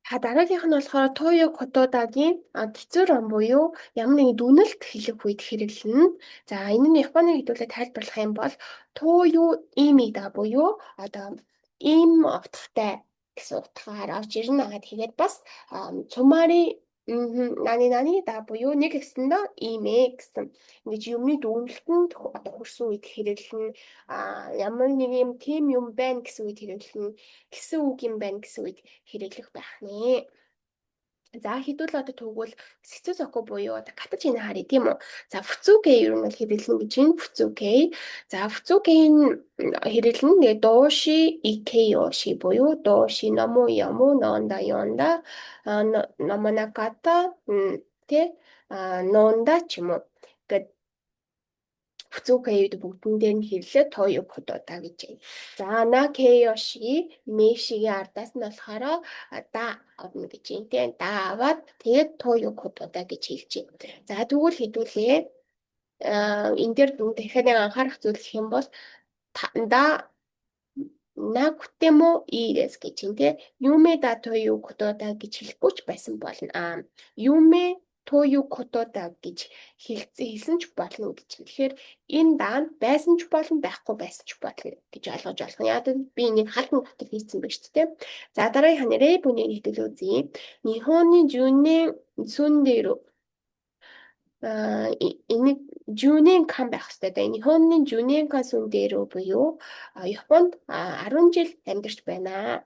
Дараагийнх нь болохоор Тойо Котодагийн Кизүрон буюу ямар нэгэн дүнэлт хэлэх үед хэрэглэнэ. За энэ нь Японы хэдүүлээ тайлбарлах юм бол Тойо имида буюу одоо им утгатай гэсэн утгаар орж ирнэ. Тэгээд бас цумари нани нани да буюу нэг гэсэндээ имэ гэсэн ингэж юмны дүнэлтэнд одоо хүрсэн үед хэрэглэнэ. Ямар нэг юм тийм юм байна гэсэн үед хэрэглэнэ гэсэн үг юм байна гэсэн үед хэрэглэх байх нэ. За хэдүүл одоо тэгвэл Сицусоку буюу одоо катаж ийн хари тийм үү. За фуцугэй ер нь бол хэрэглэн гэж байна. Фуцугэй. За фуцугэйн хэрэглэн тэгээ дооши икэйоши буюу дооши номо ямо нонда йонда номонаката тэ нонда ч юм уу. Гэт Фуцукэйд бүгдэн дээр нь хэрлээ Тойо Котода гэж байна. За Накэйоши Мэшигийн ардаас нь болохоор да орно гэж юм тийм. Да аваад тэгээд Тойо Котода гэж хэлж байна. За тэгвэл хэдүүлээ энэ дээр дахиад нэг анхаарах зүйл гэх юм бол да Накутемо ирэс гэж юм тийм. Юме да Тойо Котода гэж хэлэхгүй ч байсан болно. Юме Тойо Котода гэж хэлсэн ч болно гэж. Тэгэхээр энэ даанд байсан ч болно, байхгүй байсан ч болно гэж ойлгож болох. Яг би энийг хатан дотор хийсэн байж тээ. За дараагийн ханарэ бүнийг хэдэл үзье. Нихоны жүнэн сүндэро энийг жүнэн кан байх хэрэгтэй да. Нихоны жүнэн кан сүндэро буюу Японд 10 жил амьдарч байна.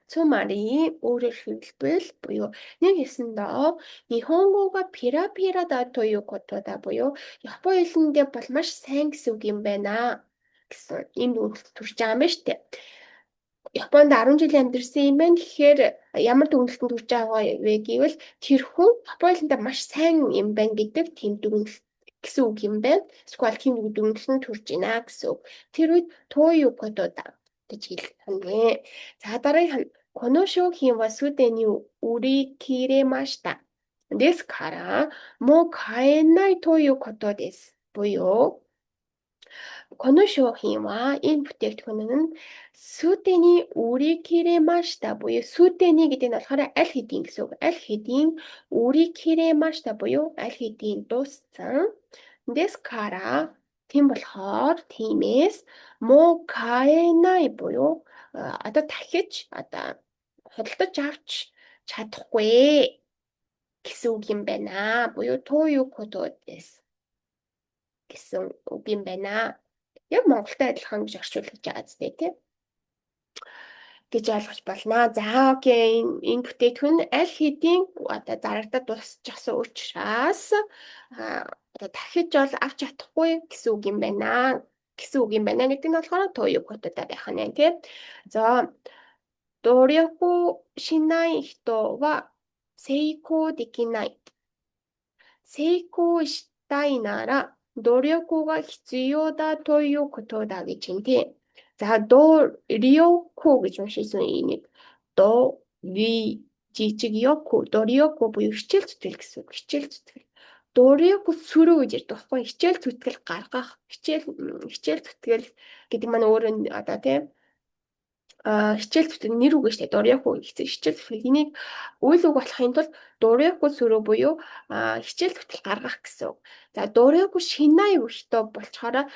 Цумари өөрөөр хэлбэл буюу нэг хэлсэндээ Нихонгога пира да тоё котода буюу Япон хэлэндээ бол маш сайн гэсэн үг юм байна гэсэн ийм дүгнэлт төрж байгаа юм байна шүү дээ. Японд 10 жил амьдарсан юм байна. Тэгэхээр ямар дүгнэлтэнд төрж байгаа вэ гэвэл тэр хүн Япон хэлэндээ маш сайн юм байна гэдэг тийм дүгнэлт гэсэн үг юм байна. Эсвэл тийм дүгнэлтэнд төрж байна гэсэн үг. Тэр үед тоё котода гэж хэлнэ. За дараагийн この商品はすでに売り切れました。ですから、もう買えないということです。буюуこの商品はэнэ бүтээгдэхүүн нь сүдэний үрикиремашта буюу сүдэний гэдэг нь болохоор аль хэдийн гэсэн үг. Аль хэдийн үрикиремашта буюу аль хэдийн дууссан. Дескара тийм болохоор тиймээс мо каэнай буюу одоо дахиж одоо худалдаж авч чадахгүй гэсэн үг юм байна. Буюу тоо юу кододэс гэсэн үг юм байна. Яг Монголтой адилхан гэж орчуулж байгаа зү тийм гэж ойлгож байна. За окей энэ бүтээгдэхүүн аль хэдийн одоо зарагдаад дуусчихсан учраас одоо дахиж бол авч чадахгүй гэсэн үг юм байна. Гэсэн үг юм байна гэдэг нь болохоор тоо юу кодода байх нь тийм. За 努力しない人は成功できない。成功したいなら努力が必要だということだгэж юм тийм. За дориоку гэж уншижсэн энийг дориоку буюу хичээл зүтгэл гэсэн үг. Хичээл зүтгэл. Дориоку сүрүү гэж ярьдаг байхгүй. Хичээл зүтгэл гаргах, хичээл зүтгэл гэдэг маань өөрөө одоо тийм хичээл зүтгэл нэр үг шүү дээ. Дорьяку хичээл зүтгэл энийг үйл үг болохын тулд дорьяку сүрүү буюу хичээл зүтгэл гаргах гэсэн үг. За дорьяку шинай өртөө болчоор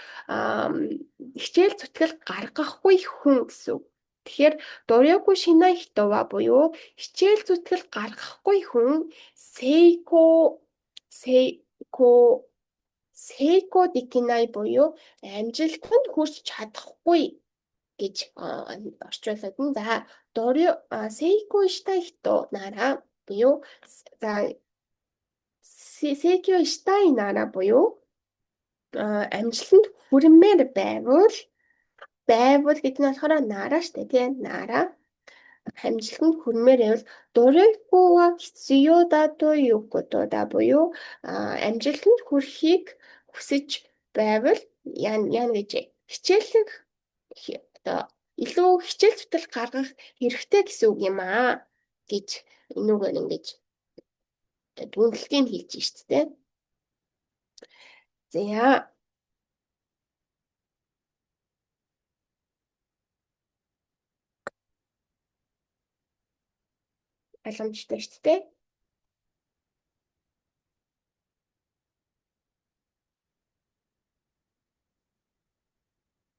хичээл зүтгэл гаргахгүй хүн гэсэн үг. Тэгэхээр дорьяку шинай хитова буюу хичээл зүтгэл гаргахгүй хүн сейко дикинай буюу амжилтанд хүрч чадахгүй гэж орчуулад нь. За сейко штай хито нара буюу за сейко штай нара буюу амжилтанд хүрмээр байвал гэдэг нь болохоор нара штэ тийм нара амжилтанд хүрмээр байвал дорёкуга хитсуёда то юкотода буюу амжилтанд хүрэхийг хүсэж байвал яа гэж хичээлэх одоо илүү хичээл зүтгэл гаргах хэрэгтэй гэсэн үг юм аа гэж энүүгээр ингэж дүнэлтийг хийж шүү дээ. За ойлгомжтой шүү дээ.